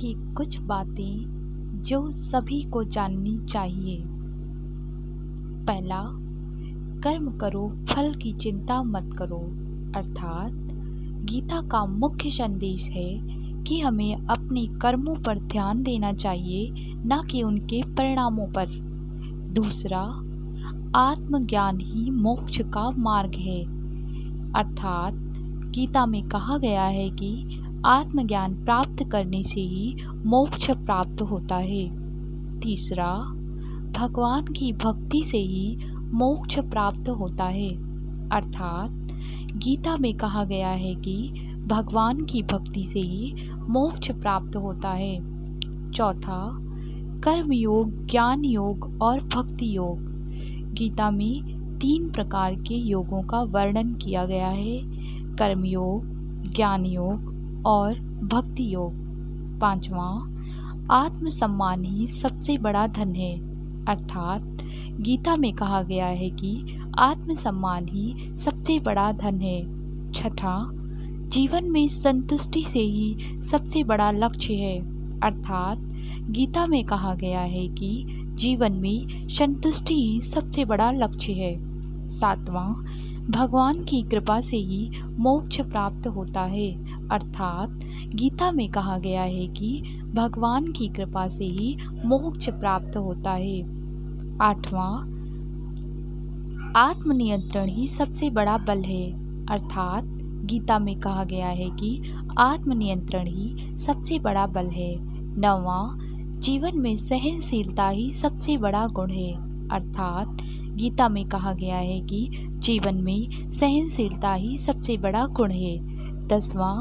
की कुछ बातें जो सभी को जाननी चाहिए। पहला, कर्म करो फल की चिंता मत करो। अर्थात गीता का मुख्य संदेश है कि हमें अपने कर्मों पर ध्यान देना चाहिए, न कि उनके परिणामों पर। दूसरा, आत्मज्ञान ही मोक्ष का मार्ग है। अर्थात गीता में कहा गया है कि आत्मज्ञान प्राप्त करने से ही मोक्ष प्राप्त होता है। तीसरा, भगवान की भक्ति से ही मोक्ष प्राप्त होता है। अर्थात गीता में कहा गया है कि भगवान की भक्ति से ही मोक्ष प्राप्त होता है। चौथा, कर्म योग, ज्ञान योग और भक्ति योग। गीता में 3 प्रकार के योगों का वर्णन किया गया है: कर्म योग, ज्ञान योग और भक्ति योग। पांचवा, आत्मसम्मान ही सबसे बड़ा धन है। अर्थात गीता में कहा गया है कि आत्मसम्मान ही सबसे बड़ा धन है। छठा, जीवन में संतुष्टि से ही सबसे बड़ा लक्ष्य है। अर्थात गीता में कहा गया है कि जीवन में संतुष्टि ही सबसे बड़ा लक्ष्य है। सातवां, भगवान की कृपा से ही मोक्ष प्राप्त होता है। अर्थात गीता में कहा गया है कि भगवान की कृपा से ही मोक्ष प्राप्त होता है। आठवां, आत्मनियंत्रण ही सबसे बड़ा बल है। अर्थात गीता में कहा गया है कि आत्मनियंत्रण ही सबसे बड़ा बल है। नौवां, जीवन में सहनशीलता ही सबसे बड़ा गुण है। अर्थात गीता में कहा गया है कि जीवन में सहनशीलता ही सबसे बड़ा गुण है। 10वां,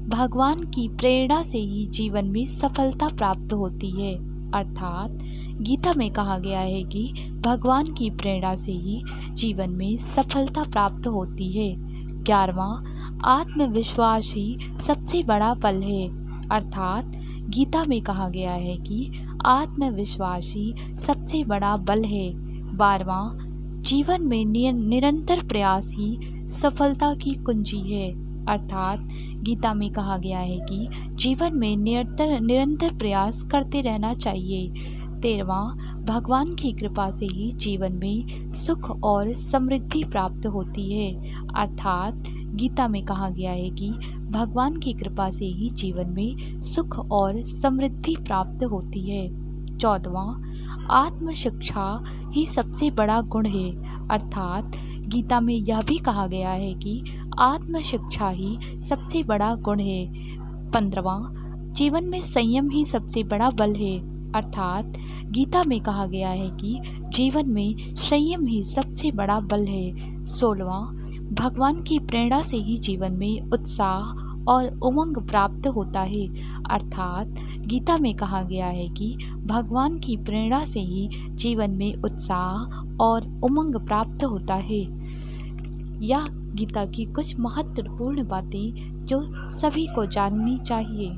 भगवान की प्रेरणा से ही जीवन में सफलता प्राप्त होती है। अर्थात गीता में कहा गया है कि भगवान की प्रेरणा से ही जीवन में सफलता प्राप्त होती है। 11वां, आत्मविश्वास ही सबसे बड़ा बल है। अर्थात गीता में कहा गया है कि आत्मविश्वास ही सबसे बड़ा बल है। 12वां, जीवन में निरंतर प्रयास ही सफलता की कुंजी है। अर्थात गीता में कहा गया है कि जीवन में निरंतर प्रयास करते रहना चाहिए। 13वां, भगवान की कृपा से ही जीवन में सुख और समृद्धि प्राप्त होती है। अर्थात गीता में कहा गया है कि भगवान की कृपा से ही जीवन में सुख और समृद्धि प्राप्त होती है। 14वां, आत्मशिक्षा ही सबसे बड़ा गुण है। अर्थात गीता में यह भी कहा गया है कि आत्मशिक्षा ही सबसे बड़ा गुण है। 15वां, जीवन में संयम ही सबसे बड़ा बल है। अर्थात गीता में कहा गया है कि जीवन में संयम ही सबसे बड़ा बल है। 16वां, भगवान की प्रेरणा से ही जीवन में उत्साह और उमंग प्राप्त होता है। अर्थात गीता में कहा गया है कि भगवान की प्रेरणा से ही जीवन में उत्साह और उमंग प्राप्त होता है। यह गीता की कुछ महत्वपूर्ण बातें जो सभी को जाननी चाहिए।